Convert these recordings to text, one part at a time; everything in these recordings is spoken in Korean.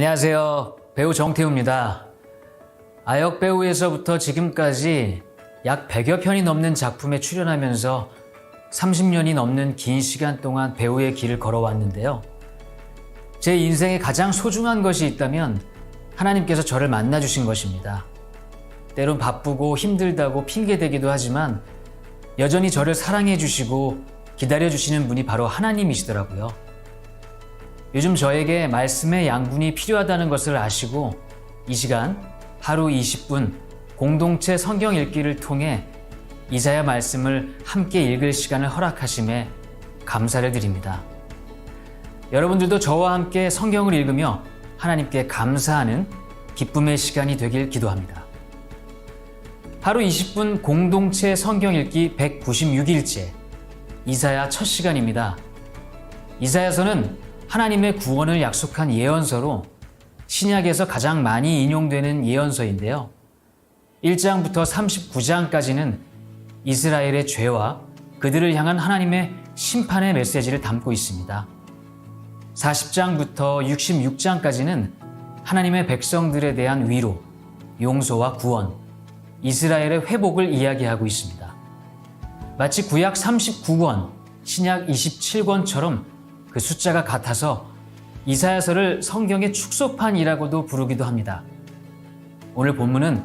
안녕하세요. 배우 정태우입니다. 아역 배우에서부터 지금까지 약 100여 편이 넘는 작품에 출연하면서 30년이 넘는 긴 시간 동안 배우의 길을 걸어왔는데요. 제 인생에 가장 소중한 것이 있다면 하나님께서 저를 만나주신 것입니다. 때론 바쁘고 힘들다고 핑계대기도 하지만 여전히 저를 사랑해 주시고 기다려 주시는 분이 바로 하나님이시더라고요. 요즘 저에게 말씀의 양분이 필요하다는 것을 아시고 이 시간 하루 20분 공동체 성경 읽기를 통해 이사야 말씀을 함께 읽을 시간을 허락하심에 감사를 드립니다. 여러분들도 저와 함께 성경을 읽으며 하나님께 감사하는 기쁨의 시간이 되길 기도합니다. 하루 20분 공동체 성경 읽기 196일째 이사야 첫 시간입니다. 이사야서는 하나님의 구원을 약속한 예언서로 신약에서 가장 많이 인용되는 예언서인데요. 1장부터 39장까지는 이스라엘의 죄와 그들을 향한 하나님의 심판의 메시지를 담고 있습니다. 40장부터 66장까지는 하나님의 백성들에 대한 위로, 용서와 구원, 이스라엘의 회복을 이야기하고 있습니다. 마치 구약 39권, 신약 27권처럼 그 숫자가 같아서 이사야서를 성경의 축소판이라고도 부르기도 합니다. 오늘 본문은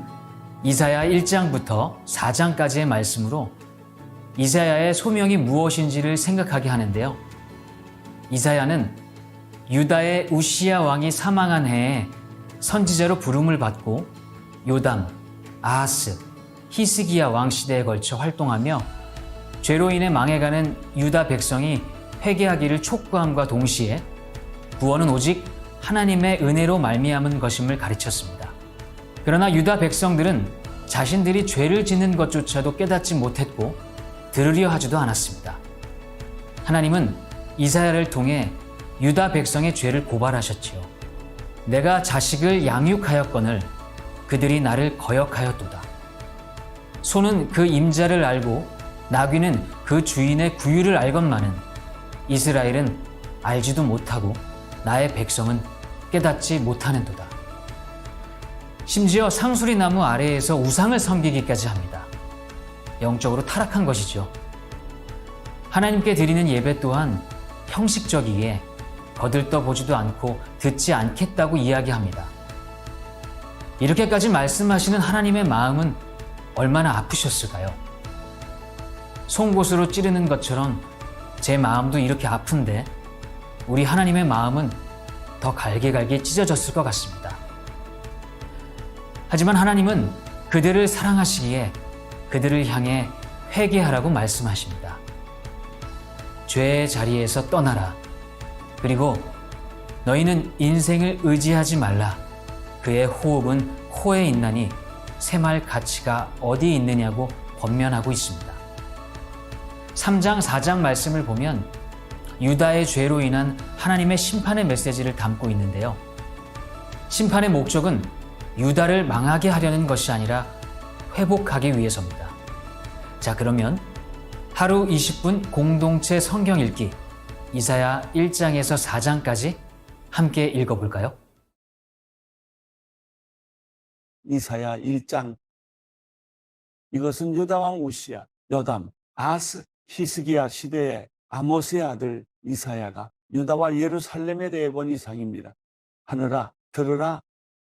이사야 1장부터 4장까지의 말씀으로 이사야의 소명이 무엇인지를 생각하게 하는데요. 이사야는 유다의 우시야 왕이 사망한 해에 선지자로 부름을 받고 요담, 아하스, 히스기야 왕 시대에 걸쳐 활동하며 죄로 인해 망해가는 유다 백성이 회개하기를 촉구함과 동시에 구원은 오직 하나님의 은혜로 말미암은 것임을 가르쳤습니다. 그러나 유다 백성들은 자신들이 죄를 짓는 것조차도 깨닫지 못했고 들으려 하지도 않았습니다. 하나님은 이사야를 통해 유다 백성의 죄를 고발하셨지요. 내가 자식을 양육하였거늘 그들이 나를 거역하였도다. 소는 그 임자를 알고 나귀는 그 주인의 구유를 알건만은 이스라엘은 알지도 못하고 나의 백성은 깨닫지 못하는도다. 심지어 상수리 나무 아래에서 우상을 섬기기까지 합니다. 영적으로 타락한 것이죠. 하나님께 드리는 예배 또한 형식적이기에 거들떠보지도 않고 듣지 않겠다고 이야기합니다. 이렇게까지 말씀하시는 하나님의 마음은 얼마나 아프셨을까요? 송곳으로 찌르는 것처럼 제 마음도 이렇게 아픈데 우리 하나님의 마음은 더 갈기갈기 찢어졌을 것 같습니다. 하지만 하나님은 그들을 사랑하시기에 그들을 향해 회개하라고 말씀하십니다. 죄의 자리에서 떠나라. 그리고 너희는 인생을 의지하지 말라. 그의 호흡은 코에 있나니 샘할 가치가 어디 있느냐고 권면하고 있습니다. 3장, 4장 말씀을 보면 유다의 죄로 인한 하나님의 심판의 메시지를 담고 있는데요. 심판의 목적은 유다를 망하게 하려는 것이 아니라 회복하기 위해서입니다. 자, 그러면 하루 20분 공동체 성경 읽기 이사야 1장에서 4장까지 함께 읽어볼까요? 이사야 1장. 이것은 유다 왕 우시야, 요담, 아하스, 히스기야 시대의 아모스의 아들 이사야가 유다와 예루살렘에 대해 본 이상입니다. 하늘아 들으라,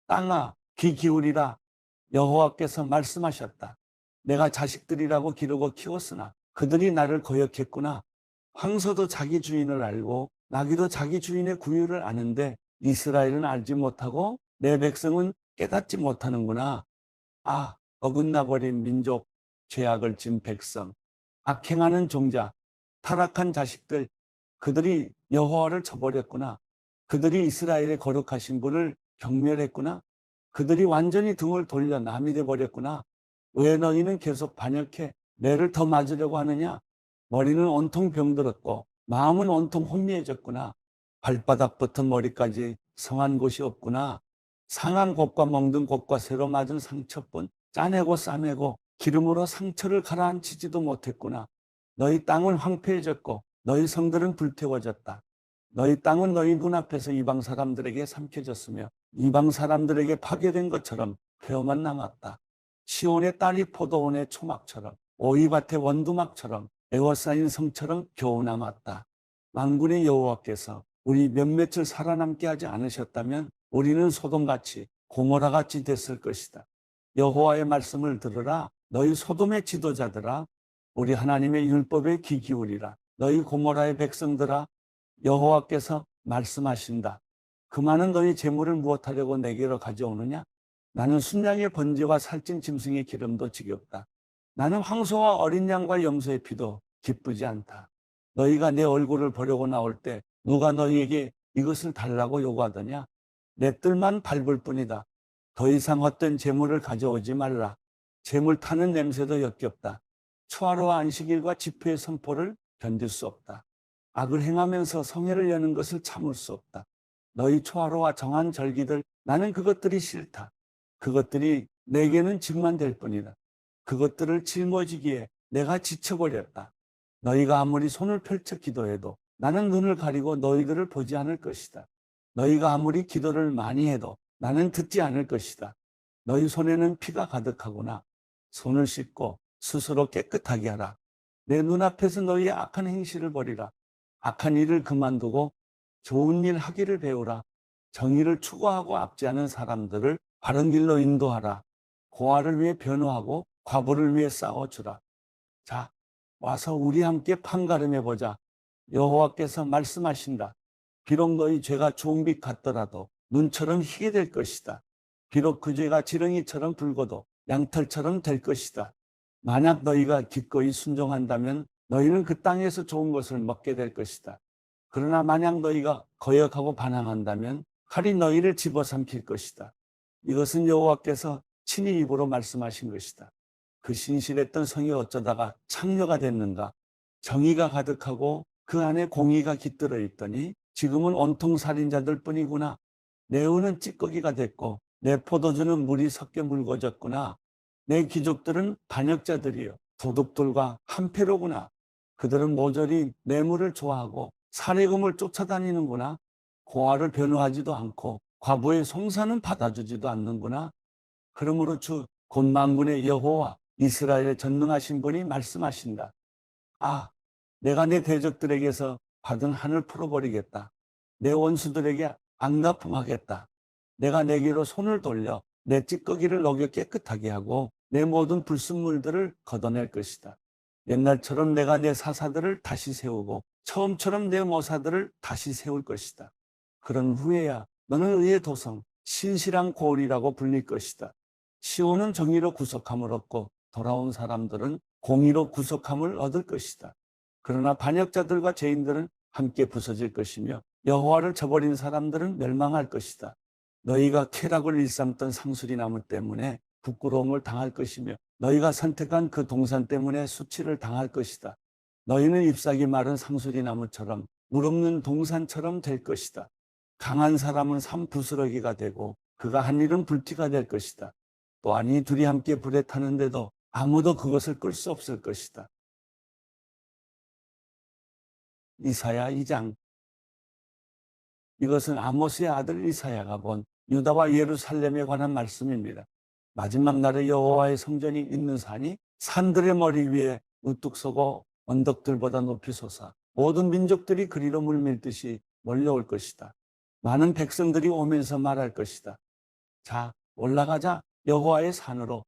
땅아 귀 기울이라. 여호와께서 말씀하셨다. 내가 자식들이라고 기르고 키웠으나 그들이 나를 거역했구나. 황소도 자기 주인을 알고 나귀도 자기 주인의 구유를 아는데 이스라엘은 알지 못하고 내 백성은 깨닫지 못하는구나. 아, 어긋나버린 민족, 죄악을 진 백성, 악행하는 종자, 타락한 자식들, 그들이 여호와를 저버렸구나. 그들이 이스라엘의 거룩하신 분을 경멸했구나. 그들이 완전히 등을 돌려 남이 돼버렸구나. 왜 너희는 계속 반역해 매를 더 맞으려고 하느냐? 머리는 온통 병들었고 마음은 온통 혼미해졌구나. 발바닥부터 머리까지 성한 곳이 없구나. 상한 곳과 멍든 곳과 새로 맞은 상처뿐 짜내고 싸매고 기름으로 상처를 가라앉히지도 못했구나. 너희 땅은 황폐해졌고 너희 성들은 불태워졌다. 너희 땅은 너희 눈앞에서 이방 사람들에게 삼켜졌으며 이방 사람들에게 파괴된 것처럼 폐허만 남았다. 시온의 딸이 포도원의 초막처럼 오이밭의 원두막처럼 에워싸인 성처럼 겨우 남았다. 만군의 여호와께서 우리 몇몇을 살아남게 하지 않으셨다면 우리는 소돔같이 고모라같이 됐을 것이다. 여호와의 말씀을 들으라. 너희 소돔의 지도자들아, 우리 하나님의 율법에 귀 기울이라. 너희 고모라의 백성들아, 여호와께서 말씀하신다. 그 많은 너희 재물을 무엇하려고 내게로 가져오느냐? 나는 순양의 번제와 살찐 짐승의 기름도 지겹다. 나는 황소와 어린 양과 염소의 피도 기쁘지 않다. 너희가 내 얼굴을 보려고 나올 때 누가 너희에게 이것을 달라고 요구하더냐? 내 뜰만 밟을 뿐이다. 더 이상 헛된 재물을 가져오지 말라. 재물 타는 냄새도 역겹다. 초하루와 안식일과 집회의 선포를 견딜 수 없다. 악을 행하면서 성회를 여는 것을 참을 수 없다. 너희 초하루와 정한 절기들, 나는 그것들이 싫다. 그것들이 내게는 짐만 될 뿐이다. 그것들을 짊어지기에 내가 지쳐버렸다. 너희가 아무리 손을 펼쳐 기도해도 나는 눈을 가리고 너희들을 보지 않을 것이다. 너희가 아무리 기도를 많이 해도 나는 듣지 않을 것이다. 너희 손에는 피가 가득하구나. 손을 씻고 스스로 깨끗하게 하라. 내 눈앞에서 너희의 악한 행실을 버리라. 악한 일을 그만두고 좋은 일 하기를 배우라. 정의를 추구하고 압제하는 사람들을 바른 길로 인도하라. 고아를 위해 변호하고 과부를 위해 싸워주라. 자, 와서 우리 함께 판가름해보자. 여호와께서 말씀하신다. 비록 너희 죄가 주홍빛 같더라도 눈처럼 희게 될 것이다. 비록 그 죄가 지렁이처럼 붉어도 양털처럼 될 것이다. 만약 너희가 기꺼이 순종한다면 너희는 그 땅에서 좋은 것을 먹게 될 것이다. 그러나 만약 너희가 거역하고 반항한다면 칼이 너희를 집어삼킬 것이다. 이것은 여호와께서 친히 입으로 말씀하신 것이다. 그 신실했던 성이 어쩌다가 창녀가 됐는가? 정의가 가득하고 그 안에 공의가 깃들어 있더니 지금은 온통 살인자들 뿐이구나. 내 은은 찌꺼기가 됐고 내 포도주는 물이 섞여 묽어졌구나. 내 귀족들은 반역자들이요 도둑들과 한패로구나. 그들은 모조리 뇌물을 좋아하고 살해금을 쫓아다니는구나. 고아를 변호하지도 않고 과부의 송사는 받아주지도 않는구나. 그러므로 주 곧 만군의 여호와 이스라엘의 전능하신 분이 말씀하신다. 아, 내가 내 대적들에게서 받은 한을 풀어버리겠다. 내 원수들에게 앙납품하겠다. 내가 내게로 손을 돌려 내 찌꺼기를 녹여 깨끗하게 하고 내 모든 불순물들을 걷어낼 것이다. 옛날처럼 내가 내 사사들을 다시 세우고 처음처럼 내 모사들을 다시 세울 것이다. 그런 후에야 너는 의의 도성, 신실한 고을이라고 불릴 것이다. 시온은 정의로 구속함을 얻고 돌아온 사람들은 공의로 구속함을 얻을 것이다. 그러나 반역자들과 죄인들은 함께 부서질 것이며 여호와를 저버린 사람들은 멸망할 것이다. 너희가 쾌락을 일삼던 상수리 나무 때문에 부끄러움을 당할 것이며 너희가 선택한 그 동산 때문에 수치를 당할 것이다. 너희는 잎사귀 마른 상수리 나무처럼 물 없는 동산처럼 될 것이다. 강한 사람은 산 부스러기가 되고 그가 한 일은 불티가 될 것이다. 또한 이 둘이 함께 불에 타는데도 아무도 그것을 끌 수 없을 것이다. 이사야 2장. 이것은 아모스의 아들 이사야가 본 유다와 예루살렘에 관한 말씀입니다. 마지막 날에 여호와의 성전이 있는 산이 산들의 머리 위에 우뚝 서고 언덕들보다 높이 솟아 모든 민족들이 그리로 물밀듯이 몰려올 것이다. 많은 백성들이 오면서 말할 것이다. 자, 올라가자. 여호와의 산으로,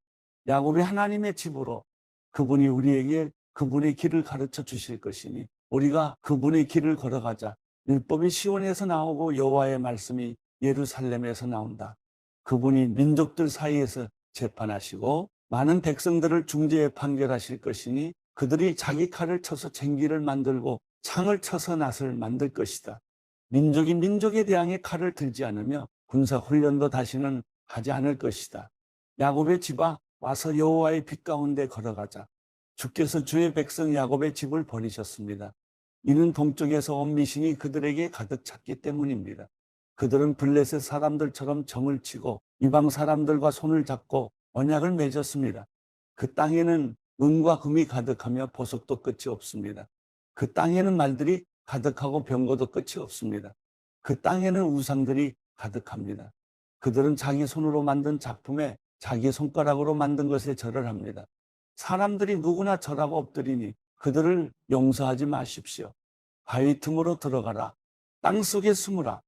야곱의 하나님의 집으로. 그분이 우리에게 그분의 길을 가르쳐 주실 것이니 우리가 그분의 길을 걸어가자. 율법이 시온에서 나오고 여호와의 말씀이 예루살렘에서 나온다. 그분이 민족들 사이에서 재판하시고 많은 백성들을 중재에 판결하실 것이니 그들이 자기 칼을 쳐서 쟁기를 만들고 창을 쳐서 낫을 만들 것이다. 민족이 민족에 대항해 칼을 들지 않으며 군사 훈련도 다시는 하지 않을 것이다. 야곱의 집아, 와서 여호와의 빛 가운데 걸어가자. 주께서 주의 백성 야곱의 집을 버리셨습니다. 이는 동쪽에서 온 미신이 그들에게 가득 찼기 때문입니다. 그들은 블레셋 사람들처럼 정을 치고 이방 사람들과 손을 잡고 언약을 맺었습니다. 그 땅에는 은과 금이 가득하며 보석도 끝이 없습니다. 그 땅에는 말들이 가득하고 병거도 끝이 없습니다. 그 땅에는 우상들이 가득합니다. 그들은 자기 손으로 만든 작품에 자기 손가락으로 만든 것에 절을 합니다. 사람들이 누구나 절하고 엎드리니 그들을 용서하지 마십시오. 바위 틈으로 들어가라. 땅 속에 숨으라.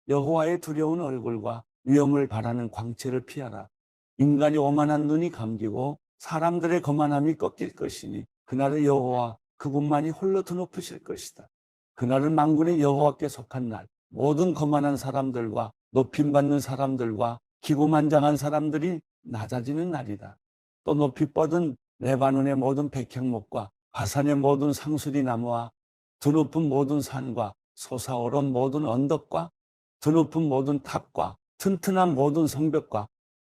여호와의 두려운 얼굴과 위엄을 바라는 광채를 피하라. 인간이 오만한 눈이 감기고 사람들의 거만함이 꺾일 것이니 그날의 여호와 그분만이 홀로 드높으실 것이다. 그날은 만군의 여호와께 속한 날, 모든 거만한 사람들과 높임받는 사람들과 기고만장한 사람들이 낮아지는 날이다. 또 높이 뻗은 레바논의 모든 백향목과 바산의 모든 상수리 나무와 드높은 모든 산과 솟아오른 모든 언덕과 드높은 모든 탑과 튼튼한 모든 성벽과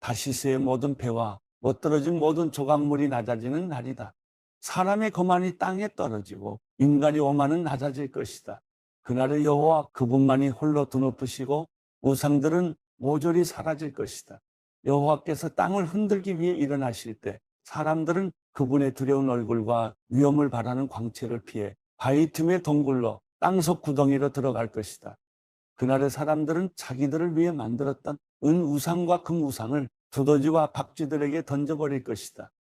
다시스의 모든 배와 멋들어진 모든 조각물이 낮아지는 날이다. 사람의 거만이 땅에 떨어지고 인간의 오만은 낮아질 것이다. 그날의 여호와 그분만이 홀로 드높으시고 우상들은 모조리 사라질 것이다. 여호와께서 땅을 흔들기 위해 일어나실 때 사람들은 그분의 두려운 얼굴과 위엄을 바라는 광채를 피해 바위 틈의 동굴로 땅속 구덩이로 들어갈 것이다. 그날의 사람들은 자기들을 위해 만들었던 은 우상과 금 우상을 두더지와 박쥐들에게 던져버릴 것이다.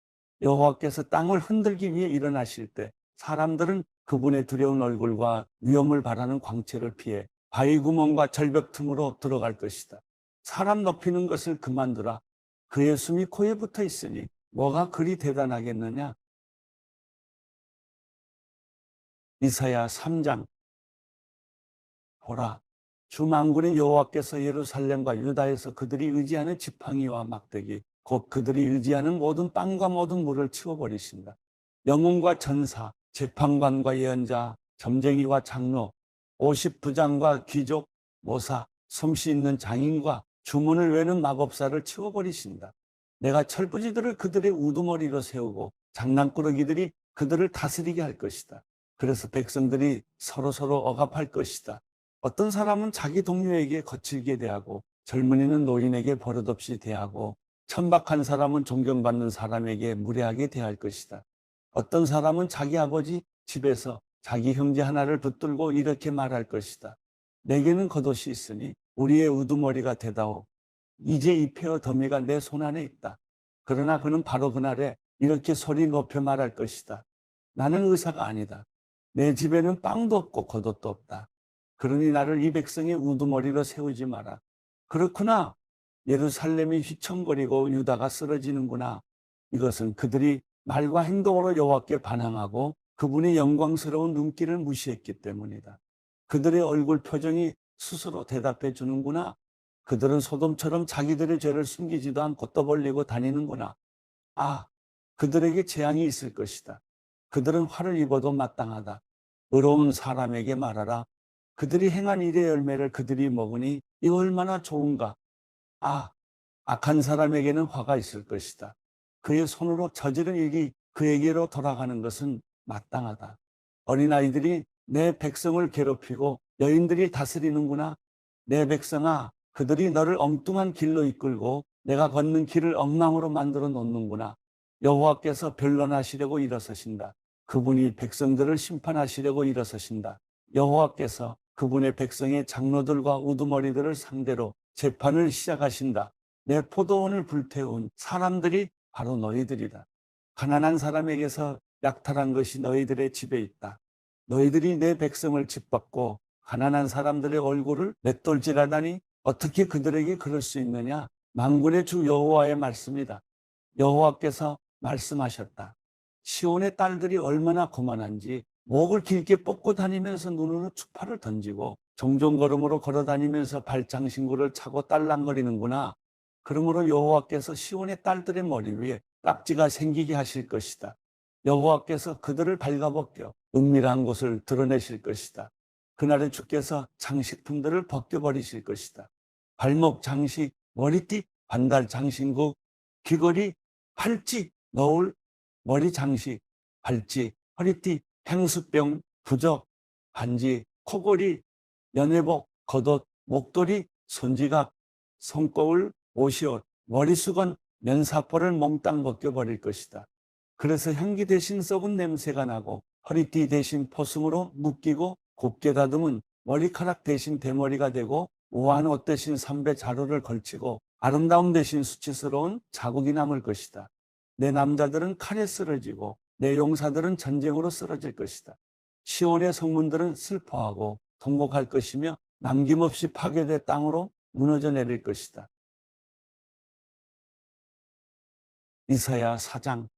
여호와께서 땅을 흔들기 위해 일어나실 때 사람들은 그분의 두려운 얼굴과 위엄을 바라는 광채를 피해 바위 구멍과 절벽 틈으로 들어갈 것이다. 사람 높이는 것을 그만두라. 그의 숨이 코에 붙어 있으니 뭐가 그리 대단하겠느냐. 이사야 3장. 보라, 주 만군의 여호와께서 예루살렘과 유다에서 그들이 의지하는 지팡이와 막대기 곧 그들이 의지하는 모든 빵과 모든 물을 치워버리신다. 영웅과 전사, 재판관과 예언자, 점쟁이와 장로, 50부장과 귀족, 모사, 솜씨 있는 장인과 주문을 외는 마법사를 치워버리신다. 내가 철부지들을 그들의 우두머리로 세우고 장난꾸러기들이 그들을 다스리게 할 것이다. 그래서 백성들이 서로서로 억압할 것이다. 어떤 사람은 자기 동료에게 거칠게 대하고 젊은이는 노인에게 버릇없이 대하고 천박한 사람은 존경받는 사람에게 무례하게 대할 것이다. 어떤 사람은 자기 아버지 집에서 자기 형제 하나를 붙들고 이렇게 말할 것이다. 내게는 겉옷이 있으니 우리의 우두머리가 되다오. 이제 이 폐허 더미가 내 손 안에 있다. 그러나 그는 바로 그날에 이렇게 소리 높여 말할 것이다. 나는 의사가 아니다. 내 집에는 빵도 없고 겉옷도 없다. 그러니 나를 이 백성의 우두머리로 세우지 마라. 그렇구나. 예루살렘이 휘청거리고 유다가 쓰러지는구나. 이것은 그들이 말과 행동으로 여호와께 반항하고 그분의 영광스러운 눈길을 무시했기 때문이다. 그들의 얼굴 표정이 스스로 대답해 주는구나. 그들은 소돔처럼 자기들의 죄를 숨기지도 않고 떠벌리고 다니는구나. 아, 그들에게 재앙이 있을 것이다. 그들은 화를 입어도 마땅하다. 의로운 사람에게 말하라. 그들이 행한 일의 열매를 그들이 먹으니 이 얼마나 좋은가. 아, 악한 사람에게는 화가 있을 것이다. 그의 손으로 저지른 일이 그에게로 돌아가는 것은 마땅하다. 어린아이들이 내 백성을 괴롭히고 여인들이 다스리는구나. 내 백성아, 그들이 너를 엉뚱한 길로 이끌고 내가 걷는 길을 엉망으로 만들어 놓는구나. 여호와께서 변론하시려고 일어서신다. 그분이 백성들을 심판하시려고 일어서신다. 여호와께서 그분의 백성의 장로들과 우두머리들을 상대로 재판을 시작하신다. 내 포도원을 불태운 사람들이 바로 너희들이다. 가난한 사람에게서 약탈한 것이 너희들의 집에 있다. 너희들이 내 백성을 짓밟고 가난한 사람들의 얼굴을 맷돌질하다니 어떻게 그들에게 그럴 수 있느냐. 만군의 주 여호와의 말씀이다. 여호와께서 말씀하셨다. 시온의 딸들이 얼마나 고만한지 목을 길게 뻗고 다니면서 눈으로 추파를 던지고 종종걸음으로 걸어다니면서 발장신구를 차고 딸랑거리는구나. 그러므로 여호와께서 시온의 딸들의 머리 위에 깍지가 생기게 하실 것이다. 여호와께서 그들을 발가벗겨 은밀한 곳을 드러내실 것이다. 그날에 주께서 장식품들을 벗겨버리실 것이다. 발목 장식, 머리띠, 반달 장신구, 귀걸이, 팔찌, 너울, 머리 장식, 발찌, 허리띠, 향수병, 부적, 반지, 코걸이, 연회복, 겉옷, 목도리, 손지갑, 손거울, 옷이옷, 머리수건, 면사포를 몽땅 벗겨버릴 것이다. 그래서 향기 대신 썩은 냄새가 나고 허리띠 대신 포승으로 묶이고 곱게 다듬은 머리카락 대신 대머리가 되고 우아한 옷 대신 삼배 자루를 걸치고 아름다움 대신 수치스러운 자국이 남을 것이다. 내 남자들은 칼에 쓰러지고 내 용사들은 전쟁으로 쓰러질 것이다. 시온의 성문들은 슬퍼하고 통곡할 것이며 남김없이 파괴된 땅으로 무너져 내릴 것이다. 이사야 4장.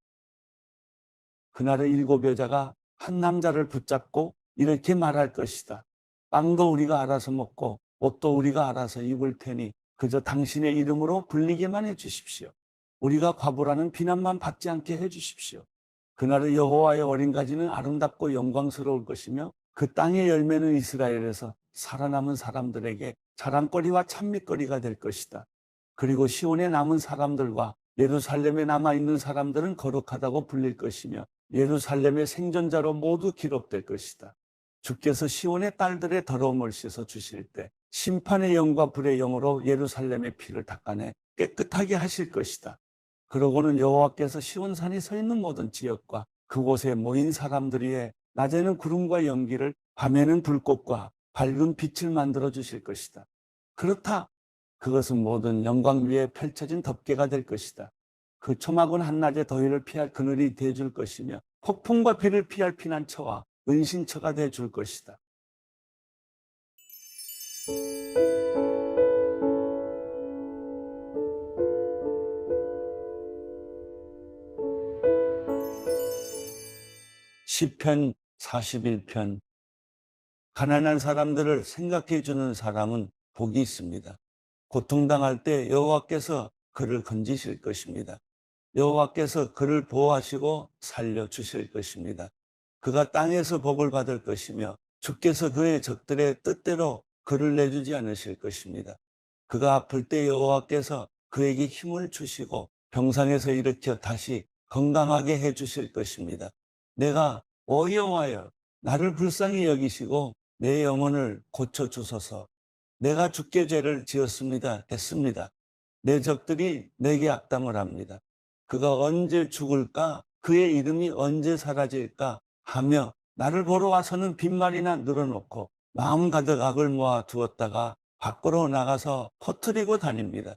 그날의 7 여자가 한 남자를 붙잡고 이렇게 말할 것이다. 빵도 우리가 알아서 먹고 옷도 우리가 알아서 입을 테니 그저 당신의 이름으로 불리게만 해주십시오. 우리가 과부라는 비난만 받지 않게 해주십시오. 그날의 여호와의 어린 가지는 아름답고 영광스러울 것이며 그 땅의 열매는 이스라엘에서 살아남은 사람들에게 자랑거리와 찬미거리가 될 것이다. 그리고 시온에 남은 사람들과 예루살렘에 남아있는 사람들은 거룩하다고 불릴 것이며 예루살렘의 생존자로 모두 기록될 것이다. 주께서 시온의 딸들의 더러움을 씻어 주실 때 심판의 영과 불의 영으로 예루살렘의 피를 닦아내 깨끗하게 하실 것이다. 그러고는 여호와께서 시온산이 서 있는 모든 지역과 그곳에 모인 사람들 위에 낮에는 구름과 연기를 밤에는 불꽃과 밝은 빛을 만들어 주실 것이다. 그렇다. 그것은 모든 영광 위에 펼쳐진 덮개가 될 것이다. 그 초막은 한낮의 더위를 피할 그늘이 되어줄 것이며 폭풍과 비를 피할 피난처와 은신처가 되어줄 것이다. 시편 41편. 가난한 사람들을 생각해 주는 사람은 복이 있습니다. 고통당할 때 여호와께서 그를 건지실 것입니다. 여호와께서 그를 보호하시고 살려주실 것입니다. 그가 땅에서 복을 받을 것이며 주께서 그의 적들의 뜻대로 그를 내주지 않으실 것입니다. 그가 아플 때 여호와께서 그에게 힘을 주시고 병상에서 일으켜 다시 건강하게 해주실 것입니다. 내가 여호와여 나를 불쌍히 여기시고 내 영혼을 고쳐주소서. 내가 주께 죄를 지었습니다. 됐습니다. 내 적들이 내게 악담을 합니다. 그가 언제 죽을까? 그의 이름이 언제 사라질까? 하며 나를 보러 와서는 빈말이나 늘어놓고 마음 가득 악을 모아 두었다가 밖으로 나가서 퍼뜨리고 다닙니다.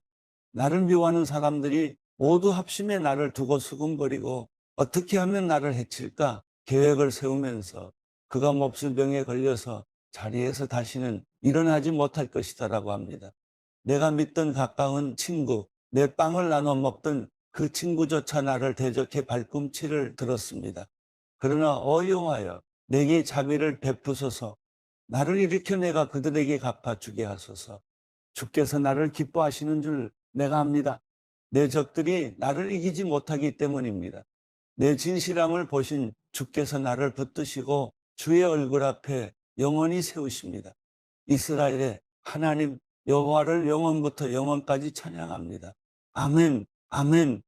나를 미워하는 사람들이 모두 합심해 나를 두고 수군거리고 어떻게 하면 나를 해칠까? 계획을 세우면서 그가 몹쓸 병에 걸려서 자리에서 다시는 일어나지 못할 것이다라고 합니다. 내가 믿던 가까운 친구, 내 빵을 나눠 먹던 그 친구조차 나를 대적해 발꿈치를 들었습니다. 그러나 여호와여 내게 자비를 베푸소서. 나를 일으켜 내가 그들에게 갚아주게 하소서. 주께서 나를 기뻐하시는 줄 내가 압니다. 내 적들이 나를 이기지 못하기 때문입니다. 내 진실함을 보신 주께서 나를 붙드시고 주의 얼굴 앞에 영원히 세우십니다. 이스라엘의 하나님 여호와를 영원부터 영원까지 찬양합니다. 아멘, 아멘.